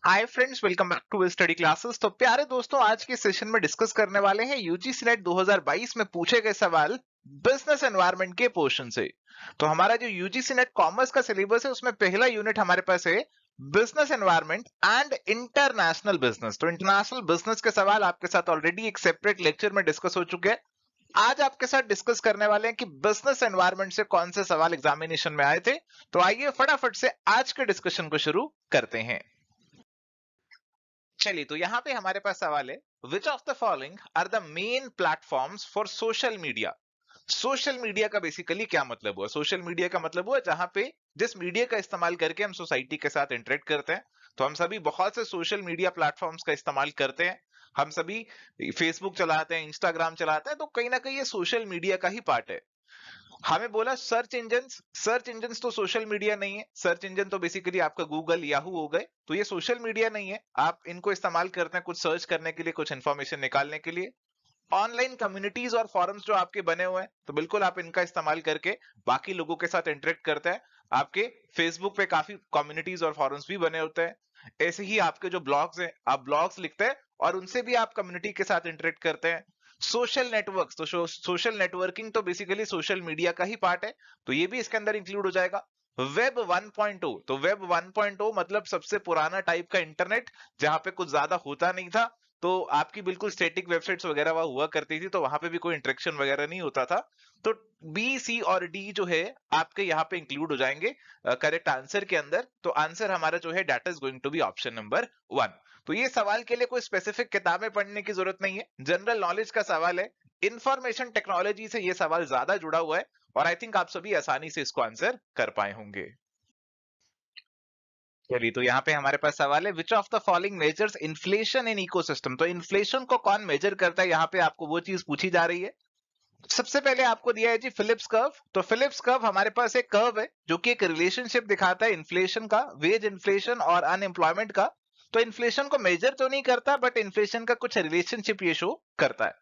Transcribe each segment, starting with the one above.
Hi friends, welcome back to study classes. तो प्यारे दोस्तों, आज के सेशन में डिस्कस करने वाले हैं यूजीसी नेट 2022 में पूछे गए सवाल बिजनेस एनवायरनमेंट के पोर्शन से। तो हमारा जो यूजीसी नेट कॉमर्स का सिलेबस है उसमें पहला यूनिट हमारे पास है business environment and international business. तो इंटरनेशनल बिजनेस के सवाल आपके साथ ऑलरेडी एक सेपरेट लेक्चर में डिस्कस हो चुके हैं। आज आपके साथ डिस्कस करने वाले हैं कि बिजनेस एनवायरनमेंट से कौन से सवाल एग्जामिनेशन में आए थे। तो आइए फटाफट से आज के डिस्कशन को शुरू करते हैं। चलिए, तो यहाँ पे हमारे पास सवाल है, which of the following are the main platforms for social media. Social media का बेसिकली क्या मतलब हुआ? सोशल मीडिया का मतलब हुआ जहां पे जिस मीडिया का इस्तेमाल करके हम सोसाइटी के साथ इंटरेक्ट करते हैं। तो हम सभी बहुत से सोशल मीडिया प्लेटफॉर्म्स का इस्तेमाल करते हैं। हम सभी फेसबुक चलाते हैं, इंस्टाग्राम चलाते हैं, तो कहीं ना कहीं ये सोशल मीडिया का ही पार्ट है। हमें बोला सर्च इंजन तो सोशल मीडिया नहीं है। सर्च इंजन तो बेसिकली आपका गूगल, याहू हो गए, तो ये सोशल मीडिया नहीं है। आप इनको इस्तेमाल करते हैं कुछ सर्च करने के लिए, कुछ इंफॉर्मेशन निकालने के लिए। ऑनलाइन कम्युनिटीज और फॉरम्स जो आपके बने हुए हैं, तो बिल्कुल आप इनका इस्तेमाल करके बाकी लोगों के साथ इंटरेक्ट करते हैं। आपके फेसबुक पे काफी कम्युनिटीज और फॉरम्स भी बने होते हैं। ऐसे ही आपके जो ब्लॉग्स हैं, आप ब्लॉग्स लिखते हैं और उनसे भी आप कम्युनिटी के साथ इंटरेक्ट करते हैं। सोशल नेटवर्क्स, तो सोशल नेटवर्किंग तो बेसिकली सोशल मीडिया का ही पार्ट है, तो ये भी इसके अंदर इंक्लूड हो जाएगा। वेब 1.0, तो वेब 1.0 मतलब सबसे पुराना टाइप का इंटरनेट, जहां पे कुछ ज्यादा होता नहीं था। तो आपकी बिल्कुल स्टैटिक वेबसाइट्स वगैरह वहां हुआ करती थी, तो वहां पे भी कोई इंटरेक्शन वगैरह नहीं होता था। तो बी, सी और डी जो है आपके यहाँ पे इंक्लूड हो जाएंगे करेक्ट आंसर के अंदर। तो आंसर हमारा जो है that is going to be option number 1। तो ये सवाल के लिए कोई स्पेसिफिक किताबें पढ़ने की जरूरत नहीं है, जनरल नॉलेज का सवाल है। इंफॉर्मेशन टेक्नोलॉजी से ये सवाल ज्यादा जुड़ा हुआ है और आई थिंक आप सभी आसानी से इसको आंसर कर पाए होंगे। चलिए, तो यहाँ पे हमारे पास सवाल है, which of the following measures inflation in ecosystem. तो इन्फ्लेशन को कौन मेजर करता है, यहाँ पे आपको वो चीज पूछी जा रही है। सबसे पहले आपको दिया है जी फिलिप्स कर्व। तो फिलिप्स कर्व हमारे पास एक कर्व है जो कि एक रिलेशनशिप दिखाता है इन्फ्लेशन का, वेज इन्फ्लेशन और अनएम्प्लॉयमेंट का। तो इन्फ्लेशन को मेजर तो नहीं करता, बट इन्फ्लेशन का कुछ रिलेशनशिप ये शो करता है।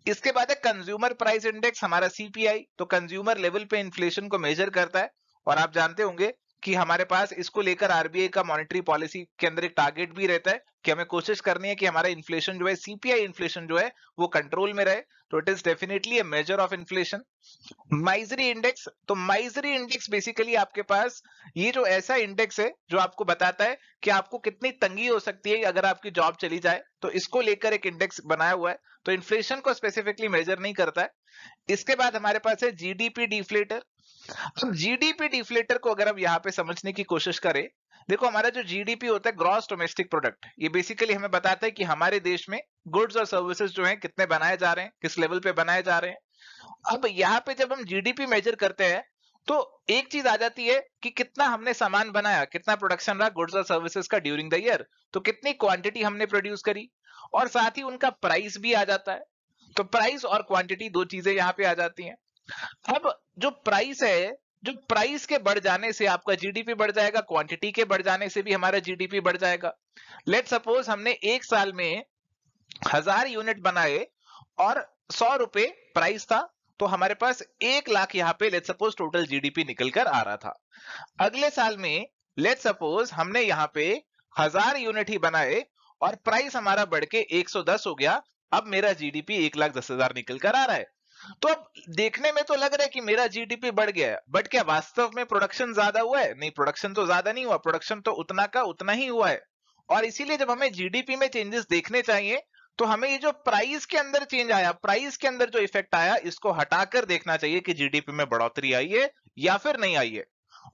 इसके बाद है कंज्यूमर प्राइस इंडेक्स, हमारा सीपीआई। तो कंज्यूमर लेवल पे इन्फ्लेशन को मेजर करता है। और आप जानते होंगे कि हमारे पास इसको लेकर आरबीआई का मॉनेटरी पॉलिसी के अंदर एक टारगेट भी रहता है कि हमें कोशिश करनी है कि हमारा इन्फ्लेशन जो है, सीपीआई इन्फ्लेशन जो है, वो कंट्रोल में रहे। तो it is definitely a measure of inflation. Misery index, तो माइजरी इंडेक्स बेसिकली आपके पास ये जो ऐसा इंडेक्स है जो आपको बताता है कि आपको कितनी तंगी हो सकती है अगर आपकी जॉब चली जाए, तो इसको लेकर एक इंडेक्स बनाया हुआ है। तो इन्फ्लेशन को स्पेसिफिकली मेजर नहीं करता है। इसके बाद हमारे पास है जीडीपी डिफ्लेटर। तो जीडीपी डिफ्लेटर को अगर हम यहाँ पे समझने की कोशिश करें, देखो हमारा जो जीडीपी होता है, ग्रॉस डोमेस्टिक प्रोडक्ट, ये बेसिकली हमें बताता है कि हमारे देश में गुड्स और सर्विसेज जो हैं कितने बनाए जा रहे हैं, किस लेवल पे बनाए जा रहे हैं। अब यहाँ पे जब हम जीडीपी मेजर करते हैं, तो एक चीज आ जाती है कि कितना हमने सामान बनाया, कितना प्रोडक्शन रहा गुड्स और सर्विसेज का ड्यूरिंग द ईयर, तो कितनी क्वांटिटी हमने प्रोड्यूस करी, और साथ ही उनका प्राइस भी आ जाता है। तो प्राइस और क्वांटिटी दो चीजें यहाँ पे आ जाती हैं। अब जो प्राइस है, जो प्राइस के बढ़ जाने से आपका जीडीपी बढ़ जाएगा, क्वांटिटी के बढ़ जाने से भी हमारा जीडीपी बढ़ जाएगा। लेट सपोज हमने एक साल में 1000 यूनिट बनाए और 100 रुपए प्राइस था, तो हमारे पास 1 लाख यहाँ पे लेट सपोज टोटल जीडीपी निकल कर आ रहा था। अगले साल में लेट सपोज हमने यहाँ पे 1000 यूनिट ही बनाए और प्राइस हमारा बढ़ के 110 हो गया। अब मेरा जीडीपी 1,10,000 निकल कर आ रहा है। तो अब देखने में तो लग रहा है कि मेरा जीडीपी बढ़ गया है, बट क्या वास्तव में प्रोडक्शन ज्यादा हुआ है? नहीं, प्रोडक्शन तो ज्यादा नहीं हुआ, प्रोडक्शन तो उतना का उतना ही हुआ है। और इसीलिए जब हमें जीडीपी में चेंजेस देखने चाहिए, तो हमें ये जो प्राइस के अंदर चेंज आया, प्राइस के अंदर जो इफेक्ट आया, इसको हटाकर देखना चाहिए कि जीडीपी में बढ़ोतरी आई है या फिर नहीं आई है।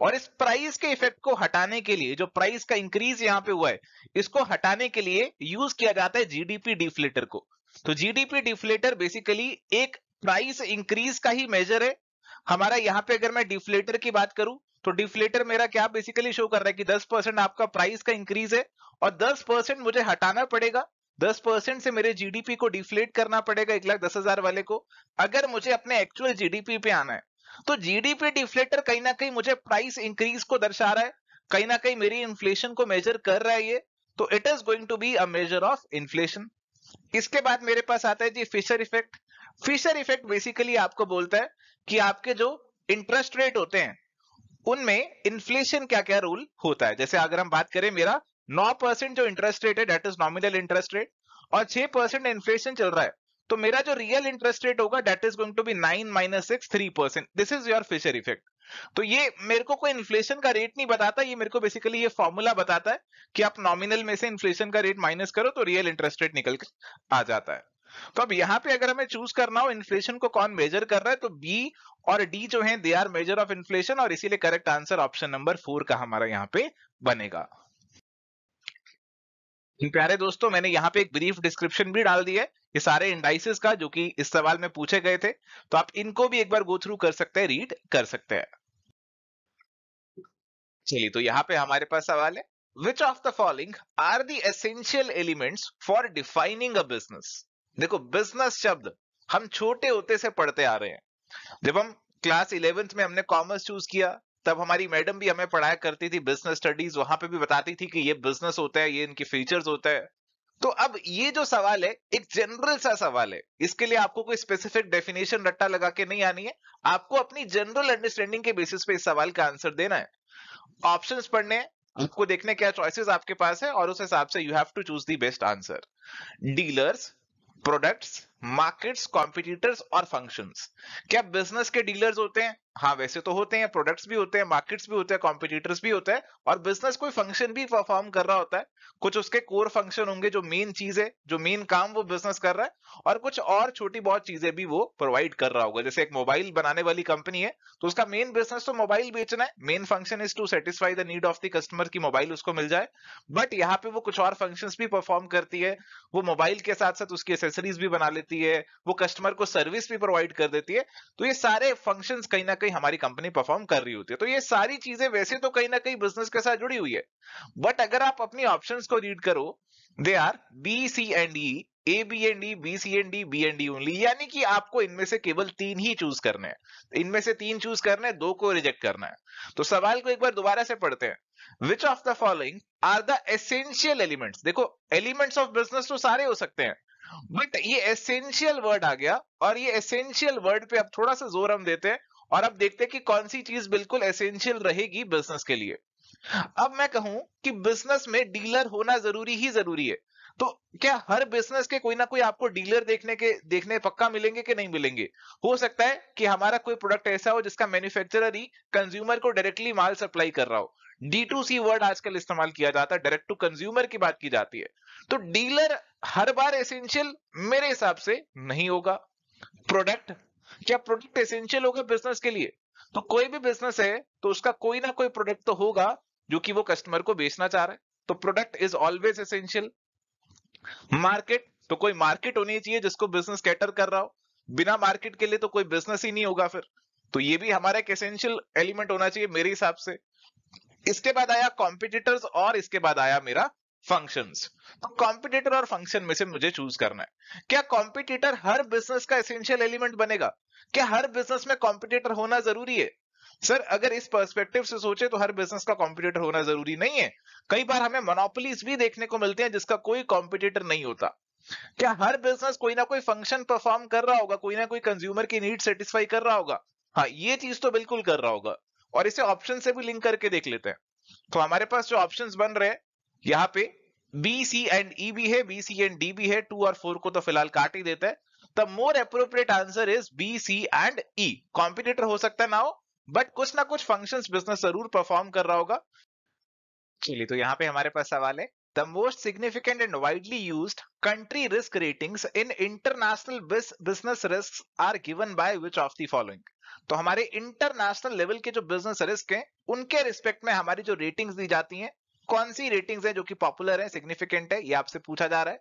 और इस प्राइस के इफेक्ट को हटाने के लिए, जो प्राइस का इंक्रीज यहाँ पे हुआ है, इसको हटाने के लिए यूज किया जाता है जीडीपी डिफ्लेटर को। तो जीडीपी डिफ्लेटर बेसिकली एक प्राइस इंक्रीज का ही मेजर है हमारा। यहाँ पे अगर मैं डिफ्लेटर की बात करूं, तो डिफ्लेटर मेरा क्या बेसिकली शो कर रहा है कि 10% आपका प्राइस का इंक्रीज है और 10% मुझे हटाना पड़ेगा। 10% से मेरे जीडीपी को डिफ्लेट करना पड़ेगा 1,10,000 वाले को, अगर मुझे अपने एक्चुअल जीडीपी पे आना है। तो जीडीपी डिफ्लेटर कहीं ना कहीं मुझे प्राइस इंक्रीज को दर्शा रहा है, कहीं ना कहीं मेरी इन्फ्लेशन को मेजर कर रहा है ये। तो it is going to be a measure of inflation. इसके बाद मेरे पास आता है जी Fisher effect. Fisher effect basically आपको बोलता है कि आपके जो इंटरेस्ट रेट होते हैं उनमें इन्फ्लेशन क्या क्या रोल होता है। जैसे अगर हम बात करें मेरा 9% जो इंटरेस्ट रेट है that is nominal interest rate, और 6% इन्फ्लेशन चल रहा है, तो मेरा जो रियल इंटरेस्ट रेट होगा that is going to be 9 minus 6 3%। This is your Fisher effect. तो ये मेरे को कोई इन्फ्लेशन का रेट नहीं बताता, ये मेरे को बेसिकली ये फॉर्मूला बताता है कि आप नॉमिनल में से इन्फ्लेशन का रेट माइनस करो तो रियल इंटरेस्ट रेट निकल के आ जाता है। तो अब यहाँ पे अगर हमें चूज करना हो इन्फ्लेशन को कौन मेजर कर रहा है, तो बी और डी जो है they are major of inflation, और इसीलिए करेक्ट आंसर ऑप्शन नंबर 4 का हमारा यहाँ पे बनेगा। प्यारे दोस्तों, मैंने यहाँ पे एक ब्रीफ डिस्क्रिप्शन भी डाल दिया है ये सारे इंडाइसेस का जो कि इस सवाल में पूछे गए थे, तो आप इनको भी एक बार गो थ्रू कर सकते हैं, रीड कर सकते हैं। चलिए, तो यहाँ पे हमारे पास सवाल है, which of the following are the essential elements for defining a business. देखो, बिजनेस शब्द हम छोटे होते से पढ़ते आ रहे हैं। जब हम क्लास 11th में हमने कॉमर्स चूज किया, तब हमारी मैडम भी हमें पढ़ाया करती थी बिजनेस स्टडीज, वहां पे भी बताती थी कि ये बिजनेस होता है, ये इनके फीचर्स होता है। तो अब ये जो सवाल है एक जनरल सा सवाल है, इसके लिए आपको कोई स्पेसिफिक डेफिनेशन रट्टा लगा के नहीं आनी है, आपको अपनी जनरल अंडरस्टैंडिंग के बेसिस पे इस सवाल का आंसर देना है। ऑप्शंस पढ़ने हैं, आपको देखने क्या चॉइसेस आपके पास है, और उस हिसाब से you have to choose the best answer. Dealers, products, markets, competitors और फंक्शंस। क्या बिजनेस के डीलर्स होते हैं? हाँ, वैसे तो होते हैं, प्रोडक्ट्स भी होते हैं, मार्केट्स भी होते हैं, कॉम्पिटिटर्स भी होते हैं, और बिजनेस कोई फंक्शन भी परफॉर्म कर रहा होता है। कुछ उसके कोर फंक्शन होंगे, जो मेन चीज है, जो मेन काम वो बिजनेस कर रहा है, और कुछ और छोटी बहुत चीजें भी वो प्रोवाइड कर रहा होगा। जैसे एक मोबाइल बनाने वाली कंपनी है, तो उसका मेन बिजनेस तो मोबाइल बेचना है, main function is to satisfy the need of the customer की मोबाइल उसको मिल जाए। बट यहाँ पे वो कुछ और फंक्शंस भी परफॉर्म करती है, वो मोबाइल के साथ साथ उसकी एसेसरीज भी बना लेती है, वो कस्टमर को सर्विस भी प्रोवाइड कर देती है। तो ये सारे फंक्शंस कहीं ना कहीं हमारी कंपनी परफॉर्म कर रही होती है। तो ये सारी चीजें वैसे तो कहीं ना कहीं बिजनेस के साथ जुड़ी हुई है, बट अगर आप अपनी ऑप्शंस को रीड करो, they are B C and E, A B and E, B C and D, B and D only, यानी कि आपको इनमें से केवल 3 ही चूज करने हैं। इनमें से 3 चूज करने हैं, 2 को रिजेक्ट करना है। तो सवाल को एक बार दोबारा से पढ़ते हैं। Which of the following are the essential elements. देखो, एलिमेंट्स ऑफ बिजनेस तो सारे हो सकते हैं, बट ये एसेंशियल वर्ड आ गया, और ये एसेंशियल वर्ड पे अब थोड़ा सा जोर हम देते हैं, और अब देखते हैं कि कौन सी चीज बिल्कुल एसेंशियल रहेगी बिजनेस के लिए। अब मैं कहूं कि बिजनेस में डीलर होना जरूरी ही जरूरी है, तो क्या हर बिजनेस के कोई ना कोई आपको डीलर देखने पक्का मिलेंगे कि नहीं मिलेंगे? हो सकता है कि हमारा कोई प्रोडक्ट ऐसा हो जिसका मैन्युफैक्चरर ही कंज्यूमर को डायरेक्टली माल सप्लाई कर रहा हो। D2C वर्ड आजकल इस्तेमाल किया जाता है, डायरेक्ट टू कंज्यूमर की बात की जाती है। तो डीलर हर बार एसेंशियल मेरे हिसाब से नहीं होगा। प्रोडक्ट, क्या प्रोडक्ट एसेंशियल होगा बिजनेस के लिए? तो कोई भी बिजनेस है तो उसका कोई ना कोई प्रोडक्ट तो होगा जो कि वो कस्टमर को बेचना चाह रहा है, तो product is always essential. Market, तो कोई मार्केट होनी चाहिए जिसको बिजनेस कैटर कर रहा हो, बिना मार्केट के लिए तो कोई बिजनेस ही नहीं होगा फिर, तो ये भी हमारा एक एसेंशियल एलिमेंट होना चाहिए मेरे हिसाब से। इसके बाद आया कॉम्पिटिटर्स, और इसके बाद आया मेरा फंक्शंस। तो कॉम्पिटिटर और फंक्शन में से मुझे चूज करना है। क्या कॉम्पिटिटर हर बिजनेस का एसेंशियल एलिमेंट बनेगा? क्या हर बिजनेस में कॉम्पिटिटर होना जरूरी है? सर, अगर इस पर्सपेक्टिव से सोचे तो हर बिजनेस का कॉम्पिटिटर होना जरूरी नहीं है। कई बार हमें मोनोपोलीज भी देखने को मिलते हैं जिसका कोई कॉम्पिटिटर नहीं होता। क्या हर बिजनेस कोई ना कोई फंक्शन परफॉर्म कर रहा होगा, कोई ना कोई कंज्यूमर की नीड सेटिस्फाई कर रहा होगा? हाँ, ये चीज तो बिल्कुल कर रहा होगा, और इसे ऑप्शन से भी लिंक करके देख लेते हैं। तो हमारे पास जो ऑप्शंस बन रहे हैं यहाँ पे बी सी एंड ई भी है, बी सी एंड डी भी है, 2 और 4 को तो फिलहाल काट ही देता है। The more appropriate answer is B C and E. Competitor हो सकता है ना हो, बट कुछ ना कुछ फंक्शंस बिजनेस जरूर परफॉर्म कर रहा होगा। चलिए, तो यहाँ पे हमारे पास सवाल है, the most significant and widely used country risk ratings in international business risk are given by which of the following. तो हमारे इंटरनेशनल लेवल के जो बिजनेस रिस्क हैं उनके रिस्पेक्ट में हमारी जो रेटिंग्स दी जाती हैं, कौन सी रेटिंग्स है जो कि पॉपुलर है, सिग्निफिकेंट है, ये आपसे पूछा जा रहा है।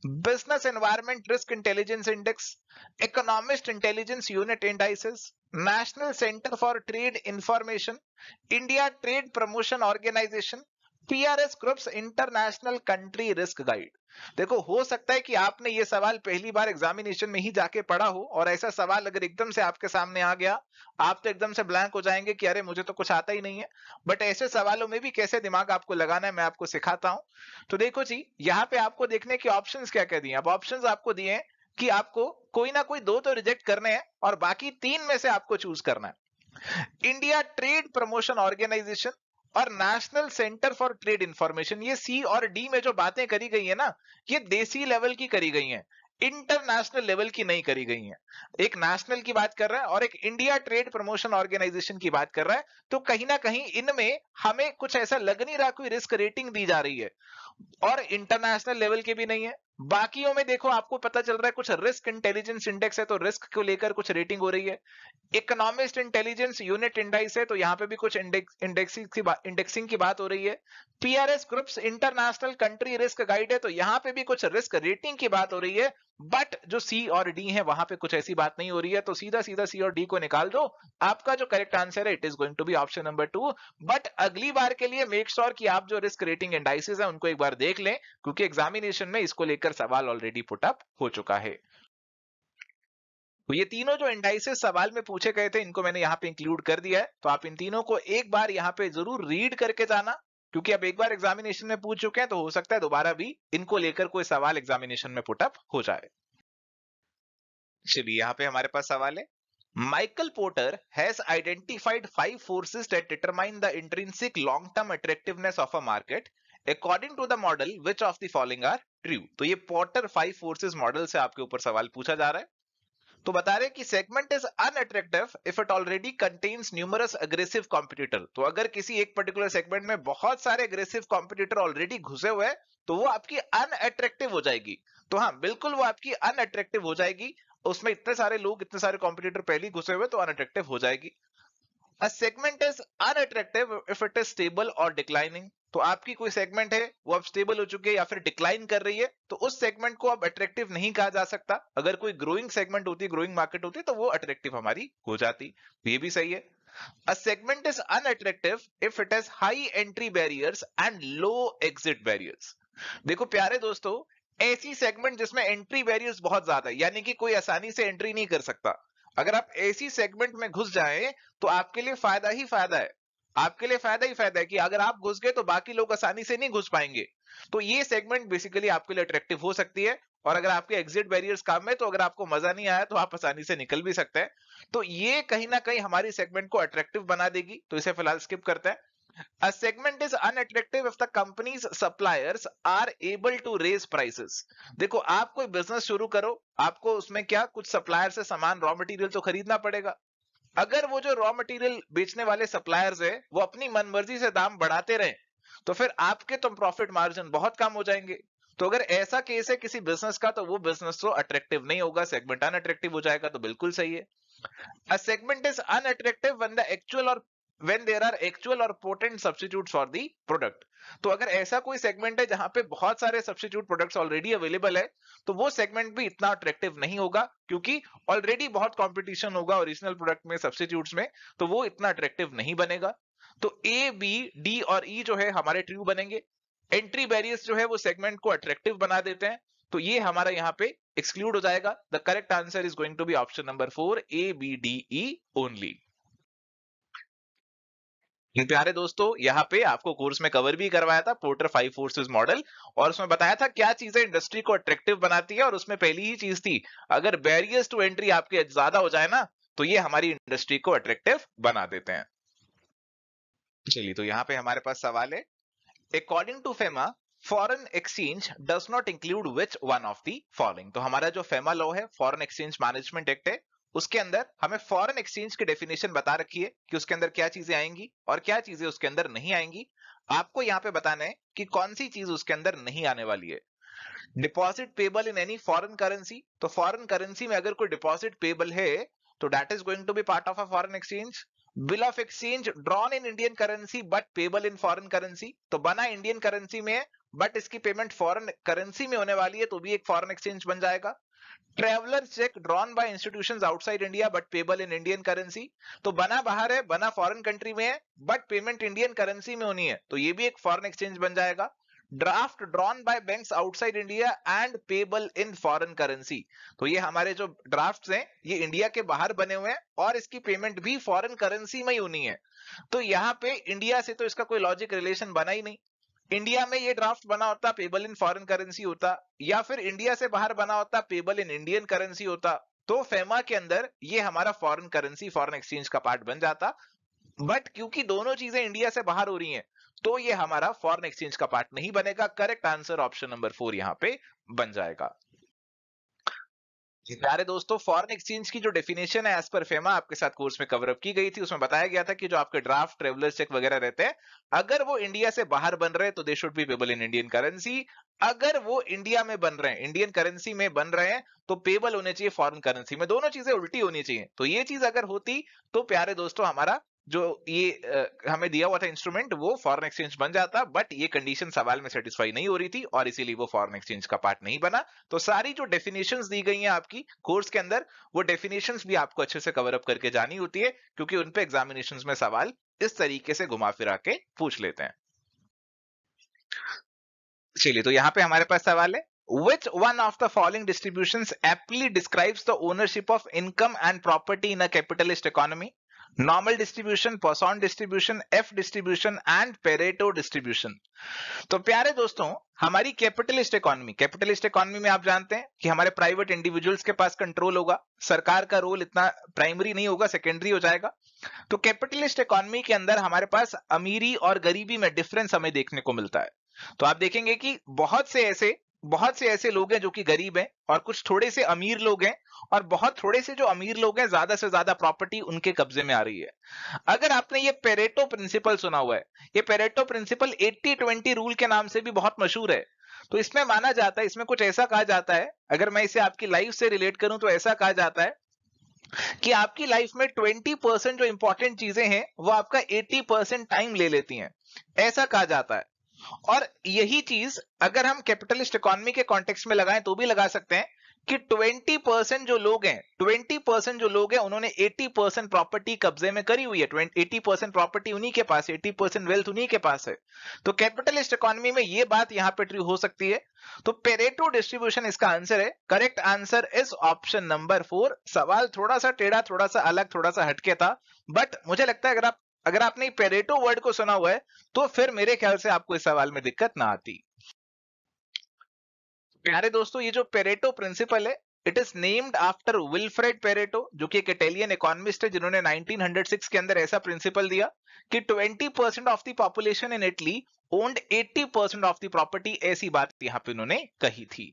Business environment risk intelligence index, economist intelligence unit indices, national centre for trade information, India trade promotion organisation, PRS groups international country risk guide. देखो, हो सकता है कि आपने ये सवाल पहली बार एग्जामिनेशन में ही जाके पढ़ा हो, और ऐसा सवाल अगर एकदम से आपके सामने आ गया, आप तो एकदम से ब्लैंक हो जाएंगे कि अरे मुझे तो कुछ आता ही नहीं है। बट ऐसे सवालों में भी कैसे दिमाग आपको लगाना है मैं आपको सिखाता हूं। तो देखो जी, यहाँ पे आपको देखने के ऑप्शंस क्या क्या दिए। अब ऑप्शंस आपको दिए हैं कि आपको कोई ना कोई 2 तो रिजेक्ट करने हैं, और बाकी 3 में से आपको चूज करना है। इंडिया ट्रेड प्रमोशन ऑर्गेनाइजेशन और national centre for trade information. ये सी और डी में जो बातें करी गई है ना, ये देसी लेवल की करी गई हैं, इंटरनेशनल लेवल की नहीं करी गई हैं। एक नेशनल की बात कर रहा है और एक इंडिया ट्रेड प्रमोशन ऑर्गेनाइजेशन की बात कर रहा है, तो कहीं ना कहीं इनमें हमें कुछ ऐसा लग नहीं रहा कोई रिस्क रेटिंग दी जा रही है, और इंटरनेशनल लेवल के भी नहीं है। बाकियों में देखो आपको पता चल रहा है कुछ रिस्क इंटेलिजेंस इंडेक्स है तो रिस्क को लेकर कुछ रेटिंग हो रही है, इकोनॉमिस्ट इंटेलिजेंस यूनिट इंडाइस है तो यहां पे भी कुछ इंडेक्सिंग की बात हो रही है, PRS groups international country risk guide है तो यहां पे भी कुछ रिस्क रेटिंग की बात हो रही है। बट जो सी और डी है वहां पे कुछ ऐसी बात नहीं हो रही है, तो सीधा सीधा सी और डी को निकाल दो। आपका जो करेक्ट आंसर है it is going to be option number 2। But अगली बार के लिए मेक श्योर कि आप जो रिस्क रेटिंग इंडाइसेस है उनको एक बार देख लें, क्योंकि एग्जामिनेशन में इसको लेकर सवाल ऑलरेडी पुट अप हो चुका है। तो ये तीनों जो इंडाइसेस सवाल में पूछे गए थे इनको मैंने यहाँ पे इंक्लूड कर दिया है, तो आप इन तीनों को एक बार यहाँ पे जरूर रीड करके जाना, क्योंकि अब एक बार एग्जामिनेशन में पूछ चुके हैं तो हो सकता है दोबारा भी इनको लेकर कोई सवाल एग्जामिनेशन में पुट अप हो जाए। चलिए यहाँ पे हमारे पास सवाल है, Michael Porter has identified 5 forces that determine the intrinsic long term attractiveness of a market according to the model which of the following are true. तो ये पोर्टर 5 फोर्सेस मॉडल से आपके ऊपर सवाल पूछा जा रहा है। तो बता रहे हैं कि segment is unattractive if it already contains numerous aggressive competitor. तो अगर किसी एक पर्टिकुलर सेगमेंट में बहुत सारे अग्रेसिव कॉम्पिटिटर ऑलरेडी घुसे हुए हैं तो वो आपकी अनअट्रैक्टिव हो जाएगी। तो हाँ बिल्कुल वो आपकी अनअट्रैक्टिव हो जाएगी, उसमें इतने सारे लोग इतने सारे कॉम्पिटिटर पहले ही घुसे हुए तो अनअट्रैक्टिव हो जाएगी। A segment is unattractive if it is stable or declining। तो आपकी कोई सेगमेंट है वो अब स्टेबल हो चुकी है या फिर डिक्लाइन कर रही है तो उस सेगमेंट को अब अट्रैक्टिव नहीं कहा जा सकता। अगर कोई ग्रोइंग सेगमेंट होती, ग्रोइंग मार्केट होती तो वो अट्रैक्टिव हमारी हो जाती। ये भी सही है। A segment is unattractive if it has high entry barriers and low exit barriers। देखो प्यारे दोस्तों, ऐसी सेगमेंट जिसमें एंट्री बैरियर्स बहुत ज्यादा है, यानी कि कोई आसानी से एंट्री नहीं कर सकता, अगर आप ऐसी सेगमेंट में घुस जाएं तो आपके लिए फायदा ही फायदा है। आपके लिए फायदा ही फायदा है कि अगर आप घुस गए तो बाकी लोग आसानी से नहीं घुस पाएंगे। तो ये सेगमेंट बेसिकली आपके लिए अट्रैक्टिव हो सकती है, और अगर आपके एग्जिट बैरियर्स कम है तो अगर आपको मजा नहीं आया तो आप आसानी से निकल भी सकते हैं। तो ये कहीं ना कहीं हमारी सेगमेंट को अट्रैक्टिव बना देगी, तो इसे फिलहाल स्किप करते हैं। A segment is unattractive if the company's suppliers are able to raise prices। देखो आप कोई बिजनेस शुरू करो, आपको उसमें क्या कुछ सप्लायर से सामान रॉ मटेरियल तो खरीदना पड़ेगा। अगर वो जो रॉ मटेरियल बेचने वाले सप्लायर्स है वो अपनी मनमर्जी से दाम बढ़ाते रहे तो फिर आपके तो प्रॉफिट मार्जिन बहुत कम हो जाएंगे। तो अगर ऐसा केस है किसी बिजनेस का तो वो बिजनेस तो अट्रैक्टिव नहीं होगा, सेगमेंट अनअट्रैक्टिव हो जाएगा। तो बिल्कुल सही है। A segment is unattractive when there are actual or potent substitutes for the product। तो अगर ऐसा कोई सेगमेंट है जहां पे बहुत सारे सब्स्टिट्यूट प्रोडक्ट्स ऑलरेडी अवेलेबल है तो वो सेगमेंट भी इतना अट्रैक्टिव नहीं होगा, क्योंकि ऑलरेडी बहुत कंपटीशन होगा ओरिजिनल प्रोडक्ट में, सब्स्टिट्यूट्स में, तो वो इतना अट्रैक्टिव नहीं बनेगा। तो ए, बी, डी और ई जो है हमारे ट्रू बनेंगे। एंट्री बैरियर्स जो है वो सेगमेंट को अट्रैक्टिव बना देते हैं, तो ये हमारा यहाँ पे एक्सक्लूड हो जाएगा। The correct answer is going to be option number 4, A, B, D, E only. प्यारे दोस्तों, यहाँ पे आपको कोर्स में कवर भी करवाया था पोर्टर 5 फोर्सेस मॉडल, और उसमें बताया था क्या चीजें इंडस्ट्री को अट्रैक्टिव बनाती है, और उसमें पहली ही चीज थी अगर बैरियर्स टू एंट्री आपके ज्यादा हो जाए ना तो ये हमारी इंडस्ट्री को अट्रैक्टिव बना देते हैं। चलिए, तो यहाँ पे हमारे पास सवाल है, according to FEMA foreign exchange does not include which one of the following. तो हमारा जो फेमा लॉ है, फॉरेन एक्सचेंज मैनेजमेंट एक्ट है, उसके अंदर हमें फॉरेन एक्सचेंज की डेफिनेशन बता रखी है कि उसके अंदर क्या चीजें आएंगी और क्या चीजें उसके अंदर नहीं आएंगी। आपको यहाँ पे बताना है कि कौन सी चीज उसके अंदर नहीं आने वाली है। Deposit payable in any foreign currency, तो फॉरेन करेंसी में अगर कोई डिपॉजिट पेबल है तो that is going to be part of a foreign exchange. Bill of exchange drawn in Indian currency but payable in foreign currency, तो बना Indian currency में है बट इसकी पेमेंट फॉरेन करेंसी में होने वाली है, तो भी एक फॉरेन एक्सचेंज बन जाएगा। Traveller cheque drawn by institutions outside India but payable in Indian currency, तो बना बाहर है, बना फॉरेन कंट्री में है बट पेमेंट इंडियन करेंसी में होनी है, तो ये भी एक फॉरेन एक्सचेंज बन जाएगा। Draft drawn by banks outside India and payable in foreign currency, तो ये हमारे जो ड्राफ्ट्स हैं ये इंडिया के बाहर बने हुए हैं और इसकी पेमेंट भी फॉरेन करेंसी में ही होनी है। तो यहाँ पे इंडिया से तो इसका कोई लॉजिक रिलेशन बना ही नहीं। इंडिया में ये ड्राफ्ट बना होता पेबल इन फॉरेन करेंसी होता, या फिर इंडिया से बाहर बना होता पेबल इन इंडियन करेंसी होता, तो फेमा के अंदर ये हमारा फॉरेन करेंसी फॉरेन एक्सचेंज का पार्ट बन जाता। बट क्योंकि दोनों चीजें इंडिया से बाहर हो रही हैं, तो ये हमारा फॉरेन एक्सचेंज का पार्ट नहीं बनेगा। करेक्ट आंसर ऑप्शन नंबर 4 यहां पे बन जाएगा। प्यारे दोस्तों, फॉरेन एक्सचेंज की जो डेफिनेशन है एज पर फेमा आपके साथ कोर्स में कवर अप की गई थी, उसमें बताया गया था कि जो आपके ड्राफ्ट, ट्रेवलर चेक वगैरह रहते हैं, अगर वो इंडिया से बाहर बन रहे हैं तो they should be payable in Indian currency. अगर वो इंडिया में बन रहे हैं, इंडियन करेंसी में बन रहे हैं, तो पेबल होने चाहिए फॉरेन करेंसी में। दोनों चीजें उल्टी होनी चाहिए। तो ये चीज अगर होती तो प्यारे दोस्तों हमारा जो ये हमें दिया हुआ था इंस्ट्रूमेंट वो फॉरेन एक्सचेंज बन जाता, बट ये कंडीशन सवाल में सेटिस्फाई नहीं हो रही थी और इसीलिए वो फॉरेन एक्सचेंज का पार्ट नहीं बना। तो सारी जो डेफिनेशंस दी गई हैं आपकी कोर्स के अंदर, वो डेफिनेशंस भी आपको अच्छे से कवर अप करके जानी होती है, क्योंकि उन पे एग्जामिनेशंस में सवाल इस तरीके से घुमा फिरा के पूछ लेते हैं। चलिए, तो यहाँ पे हमारे पास सवाल है, which one of the following distributions aptly describes the ownership of income and property in a capitalist economy? Normal distribution, Poisson distribution, F distribution and Pareto distribution. तो प्यारे दोस्तों, हमारी कैपिटलिस्ट इकोनॉमी में आप जानते हैं कि हमारे प्राइवेट इंडिविजुअल्स के पास कंट्रोल होगा, सरकार का रोल इतना प्राइमरी नहीं होगा, सेकेंडरी हो जाएगा। तो कैपिटलिस्ट इकोनॉमी के अंदर हमारे पास अमीरी और गरीबी में डिफरेंस हमें देखने को मिलता है। तो आप देखेंगे कि बहुत से ऐसे लोग हैं जो कि गरीब हैं, और कुछ थोड़े से अमीर लोग हैं, और बहुत थोड़े से जो अमीर लोग हैं, ज्यादा से ज्यादा प्रॉपर्टी उनके कब्जे में आ रही है। अगर आपने ये पेरेटो प्रिंसिपल सुना हुआ है, ये पेरेटो प्रिंसिपल 80-20 रूल के नाम से भी बहुत मशहूर है। तो इसमें माना जाता है, इसमें कुछ ऐसा कहा जाता है, अगर मैं इसे आपकी लाइफ से रिलेट करूं तो ऐसा कहा जाता है कि आपकी लाइफ में 20% जो इंपॉर्टेंट चीजें हैं वो आपका 80% टाइम ले लेती हैं, ऐसा कहा जाता है। और यही चीज अगर हम कैपिटलिस्ट इकोनॉमी के कॉन्टेक्स्ट में लगाएं तो भी लगा सकते हैं कि 20% जो लोग हैं, 20% जो लोग हैं, उन्होंने 80% प्रॉपर्टी कब्जे में करी हुई है। 80% प्रॉपर्टी उन्हीं के पास है, 80% वेल्थ उन्हीं के पास है। तो कैपिटलिस्ट इकोनॉमी में ये बात यहां पे ट्रू हो सकती है। तो पेरेटो डिस्ट्रीब्यूशन इसका आंसर है। Correct answer is option number 4। सवाल थोड़ा सा टेढ़ा, थोड़ा सा अलग, थोड़ा सा हटके था, बट मुझे लगता है अगर आपने पेरेटो वर्ड को सुना हुआ है तो फिर मेरे ख्याल से आपको इस सवाल में दिक्कत ना आती। प्यारे दोस्तों, ये जो पेरेटो प्रिंसिपल है, it is named after Wilfred Pareto, जो कि एक इटालियन इकोनॉमिस्ट है, जिन्होंने 1906 के अंदर ऐसा प्रिंसिपल दिया कि 20% of the population in Italy owned 80% of the property. ऐसी बात यहां पे उन्होंने कही थी।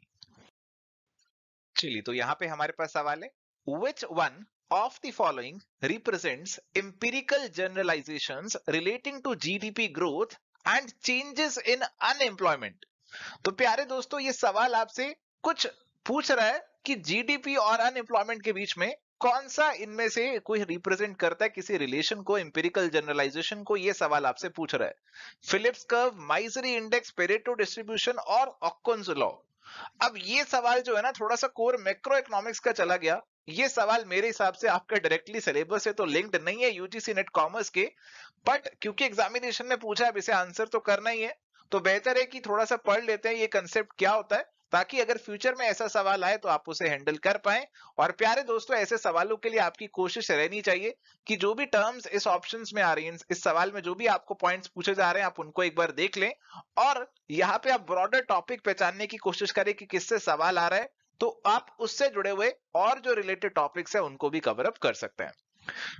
चलिए, तो यहां पे हमारे पास सवाल है, which one of the following represents empirical generalizations relating to GDP growth and changes in unemployment? तो प्यारे दोस्तों, ये सवाल आपसे कुछ पूछ रहा है कि जीडीपी और अनएम्प्लॉयमेंट के बीच में कौन सा इनमें से कोई रिप्रेजेंट करता है किसी रिलेशन को, एम्पिरिकल जनरलाइजेशन को। ये सवाल आपसे पूछ रहा है। Phillips curve, misery index, Pareto distribution और ऑक्कन्स लॉ। अब ये सवाल जो है ना, थोड़ा सा कोर मैक्रो इकोनॉमिक्स का चला गया। ये सवाल मेरे हिसाब से आपका डायरेक्टली सिलेबस से तो लिंक्ड नहीं है, यूजीसी नेट कॉमर्स के, बट क्योंकि एग्जामिनेशन में पूछा है, अब इसे आंसर तो करना ही है, तो बेहतर है कि थोड़ा सा पढ़ लेते हैं ये कंसेप्ट क्या होता है, ताकि अगर फ्यूचर में ऐसा सवाल आए तो आप उसे हैंडल कर पाए। और प्यारे दोस्तों, ऐसे सवालों के लिए आपकी कोशिश रहनी चाहिए कि जो भी टर्म्स इस ऑप्शंस में आ रही हैं, इस सवाल में जो भी आपको पॉइंट्स पूछे जा रहे हैं, आप उनको एक बार देख लें, और यहाँ पे आप ब्रॉडर टॉपिक पहचानने की कोशिश करें कि किससे सवाल आ रहा है, तो आप उससे जुड़े हुए और जो रिलेटेड टॉपिक्स है उनको भी कवर अप कर सकते हैं।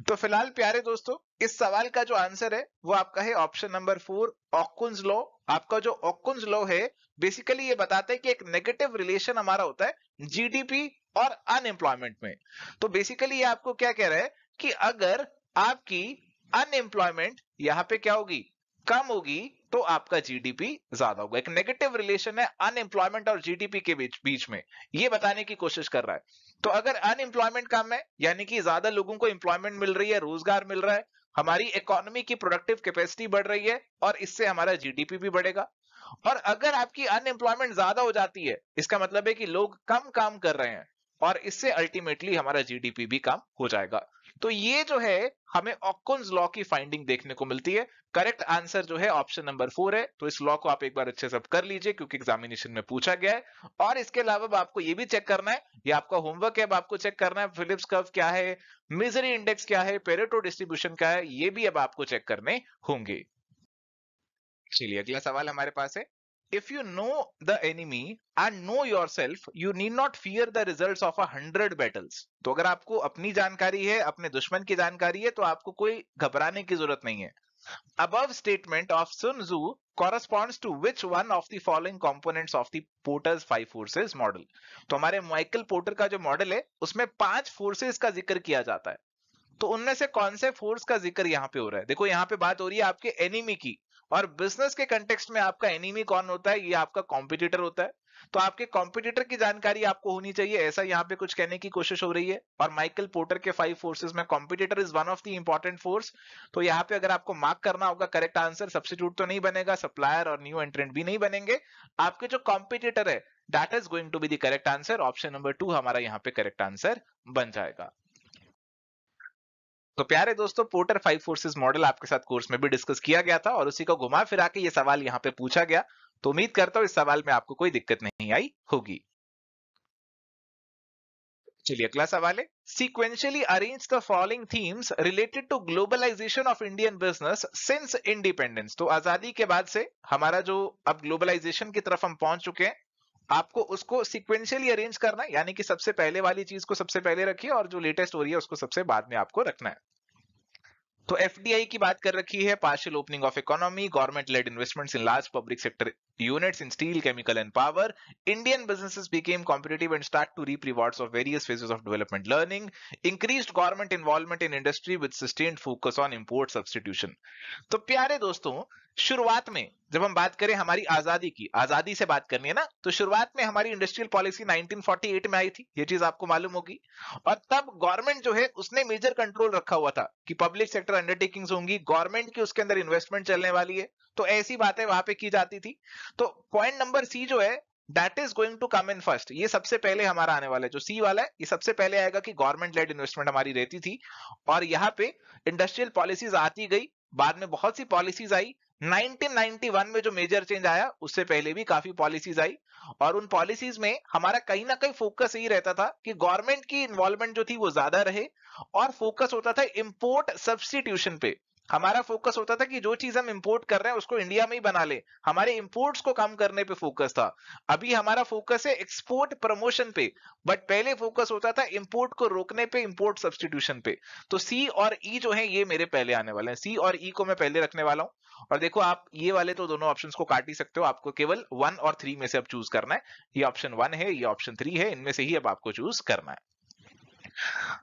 तो फिलहाल प्यारे दोस्तों, इस सवाल का जो आंसर है वो आपका है ऑप्शन नंबर 4, ऑक्कुन्स लॉ। आपका जो ऑक्कुन्स लॉ है, बेसिकली ये बताता है कि एक नेगेटिव रिलेशन हमारा होता है जीडीपी और अनएम्प्लॉयमेंट में। तो बेसिकली ये आपको क्या कह रहा है कि अगर आपकी अनएम्प्लॉयमेंट यहां पे क्या होगी, कम होगी, तो आपका जीडीपी ज्यादा होगा। एक नेगेटिव रिलेशन है अनएम्प्लॉयमेंट और जीडीपी के बीच में, ये बताने की कोशिश कर रहा है। तो अगर अनएम्प्लॉयमेंट कम है, यानी कि ज्यादा लोगों को एम्प्लॉयमेंट मिल रही है, रोजगार मिल रहा है, हमारी इकोनॉमी की प्रोडक्टिव कैपेसिटी बढ़ रही है, और इससे हमारा जीडीपी भी बढ़ेगा। और अगर आपकी अनएम्प्लॉयमेंट ज्यादा हो जाती है, इसका मतलब है कि लोग कम काम कर रहे हैं, और इससे अल्टीमेटली हमारा जीडीपी भी कम हो जाएगा। तो ये जो है हमें ऑक्कुन्स लॉ की फाइंडिंग देखने को मिलती है। करेक्ट आंसर जो है ऑप्शन नंबर 4 है। तो इस लॉ को आप एक बार अच्छे से कर लीजिए, क्योंकि एग्जामिनेशन में पूछा गया है। और इसके अलावा आपको ये भी चेक करना है, ये आपका होमवर्क है, अब आपको चेक करना है फिलिप्स कर्व क्या है, मिजरी इंडेक्स क्या है, पेरेटो डिस्ट्रीब्यूशन क्या है, ये भी अब आपको चेक करने होंगे। चलिए, अगला सवाल हमारे पास है, if you know the enemy and know yourself, you need not fear the results of 100 battles. तो अगर आपको अपनी जानकारी है, अपने दुश्मन की जानकारी है, तो आपको कोई घबराने की जरूरत नहीं है. Above statement of Sun Tzu corresponds to which one of the following components of the Porter's 5 forces model? तो हमारे माइकल पोर्टर का जो मॉडल है उसमें 5 फोर्सेस का जिक्र किया जाता है. तो उनमें से कौन से फोर्स का जिक्र यहाँ पे हो रहा है? देखो यहाँ पे बात हो रही है आपके एनिमी की, और बिजनेस के कंटेक्स्ट में आपका एनिमी कौन होता है? ये आपका कॉम्पिटिटर होता है. तो आपके कॉम्पिटिटर की जानकारी आपको होनी चाहिए, ऐसा यहाँ पे कुछ कहने की कोशिश हो रही है. और माइकल पोर्टर के 5 फोर्सेस में competitor is one of the important force. तो यहाँ पे अगर आपको मार्क करना होगा करेक्ट आंसर, सब्स्टिट्यूट तो नहीं बनेगा, सप्लायर और न्यू एंट्रेंट भी नहीं बनेंगे. आपके जो कॉम्पिटिटर है that is going to be the correct answer. Option number 2 हमारा यहाँ पे करेक्ट आंसर बन जाएगा. तो प्यारे दोस्तों, पोर्टर 5 फोर्सेस मॉडल आपके साथ कोर्स में भी डिस्कस किया गया था और उसी को घुमा फिरा के ये सवाल यहाँ पे पूछा गया. तो उम्मीद करता हूं इस सवाल में आपको कोई दिक्कत नहीं आई होगी. चलिए अगला सवाल है, sequentially arrange the following themes related to globalisation of Indian business since independence. तो आजादी के बाद से हमारा जो अब ग्लोबलाइजेशन की तरफ हम पहुंच चुके हैं, आपको उसको सीक्वेंशियली अरेंज करना है, यानी कि सबसे पहले वाली चीज को सबसे पहले रखिए और जो लेटेस्ट हो रही है उसको सबसे बाद में आपको रखना है. तो एफडीआई की बात कर रखी है, partial opening of economy, government led investments in large public sector units in steel, chemical and power, Indian businesses became competitive and start to reap rewards of various phases of development learning, increased government involvement in industry with sustained focus on import substitution. तो प्यारे दोस्तों, शुरुआत में जब हम बात करें हमारी आजादी की, आजादी से बात करनी है ना, तो शुरुआत में हमारी इंडस्ट्रियल पॉलिसी 1948 में आई थी, ये चीज आपको मालूम होगी. और तब गवर्नमेंट जो है उसने मेजर कंट्रोल रखा हुआ था कि पब्लिक सेक्टर अंडरटेकिंग्स होंगी, गवर्नमेंट की उसके अंदर इन्वेस्टमेंट चलने वाली है, तो ऐसी बातें वहां पे की जाती थी. तो पॉइंट नंबर सी जो है that is going to come in first. ये सबसे पहले हमारा आने वाला है, जो सी वाला है ये सबसे पहले आएगा कि गवर्नमेंट लेड इन्वेस्टमेंट हमारी रहती थी. और यहाँ पे इंडस्ट्रियल पॉलिसीज आती गई, बाद में बहुत सी पॉलिसीज आई. 1991 में जो मेजर चेंज आया उससे पहले भी काफी पॉलिसीज आई, और उन पॉलिसीज में हमारा कहीं ना कहीं फोकस यही रहता था कि गवर्नमेंट की इन्वॉल्वमेंट जो थी वो ज्यादा रहे, और फोकस होता था इंपोर्ट सब्स्टिट्यूशन पे. हमारा फोकस होता था कि जो चीज हम इंपोर्ट कर रहे हैं उसको इंडिया में ही बना ले, हमारे इंपोर्ट्स को कम करने पे फोकस था. अभी हमारा फोकस है एक्सपोर्ट प्रमोशन पे, बट पहले फोकस होता था इंपोर्ट को रोकने पे, इंपोर्ट सब्स्टिट्यूशन पे. तो सी और ई जो है ये मेरे पहले आने वाले हैं, सी और ई को मैं पहले रखने वाला हूं. और देखो आप ये वाले तो दोनों ऑप्शंस को काट ही सकते हो, आपको केवल 1 और 3 में से अब चूज करना है. ये ऑप्शन 1 है, ये ऑप्शन 3 है, इनमें से ही अब आपको चूज करना है.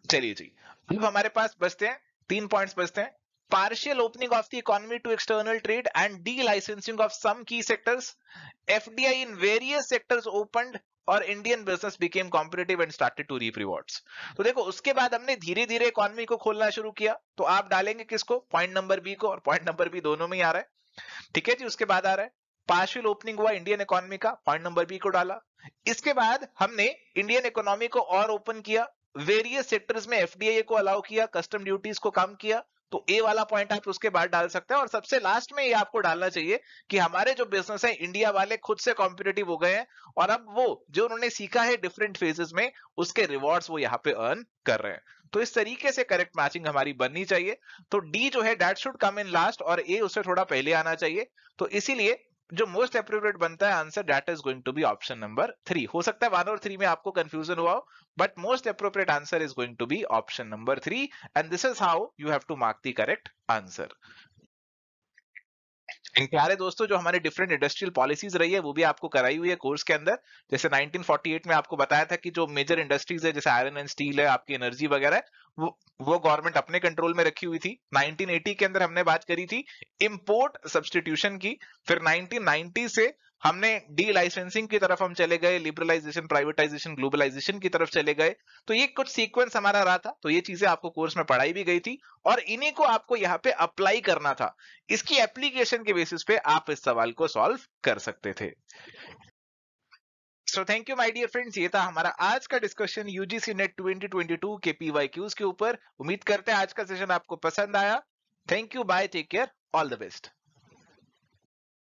चलिए जी, अब हमारे पास बचते हैं 3 पॉइंट्स बचते हैं. Partial opening of the economy to external trade and de-licensing of some key sectors. FDI in various sectors opened और Indian business became competitive and started to reap rewards. तो देखो उसके बाद हमने धीरे धीरे इकोनॉमी को खोलना शुरू किया. तो आप डालेंगे किसको? पॉइंट नंबर बी को, और पॉइंट नंबर बी दोनों में ही आ रहा है. ठीक है जी. उसके बाद आ रहा है पार्शियल ओपनिंग हुआ इंडियन इकोनॉमी का, पॉइंट नंबर बी को डाला. इसके बाद हमने इंडियन इकोनॉमी को और ओपन किया, वेरियस सेक्टर्स में एफडीआई को अलाउ किया, कस्टम ड्यूटीज को कम किया. तो ए वाला पॉइंट आप उसके बाद डाल सकते हैं. और सबसे लास्ट में ये आपको डालना चाहिए कि हमारे जो बिजनेस है इंडिया वाले खुद से कॉम्पिटिटिव हो गए हैं, और अब वो जो उन्होंने सीखा है डिफरेंट फेजेस में उसके रिवॉर्ड्स वो यहाँ पे अर्न कर रहे हैं. तो इस तरीके से करेक्ट मैचिंग हमारी बननी चाहिए. तो डी जो है that should come in last और ए उससे थोड़ा पहले आना चाहिए. तो इसीलिए जो मोस्ट अप्रोप्रिएट बनता है answer that is going to be option number 3. हो सकता है 1 और 3 में आपको कंफ्यूजन हुआ हो, but most appropriate answer is going to be option number 3 and this is how you have to mark the correct answer. प्यारे दोस्तों, जो हमारे डिफरेंट इंडस्ट्रियल पॉलिसीज रही है वो भी आपको कराई हुई है कोर्स के अंदर. जैसे 1948 में आपको बताया था कि जो मेजर इंडस्ट्रीज है जैसे आयरन एंड स्टील है, आपकी एनर्जी वगैरह, वो गवर्नमेंट अपने कंट्रोल में रखी हुई थी. 1980 के अंदर हमने बात करी थी इंपोर्ट सब्स्टिट्यूशन की. फिर 1990 से हमने डी लाइसेंसिंग की तरफ हम चले गए, लिबरलाइजेशन, प्राइवेटाइजेशन, ग्लोबलाइजेशन की तरफ चले गए. तो ये कुछ सीक्वेंस हमारा रहा था. तो ये चीजें आपको कोर्स में पढ़ाई भी गई थी और इन्हीं को आपको यहाँ पे अप्लाई करना था. इसकी एप्लीकेशन के बेसिस पे आप इस सवाल को सॉल्व कर सकते थे. So thank you my dear friends, ये था हमारा आज का डिस्कशन यूजीसी नेट 2022 के पीवाईक्यूज के ऊपर. उम्मीद करते हैं आज का सेशन आपको पसंद आया. Thank you, bye, take care, all the best.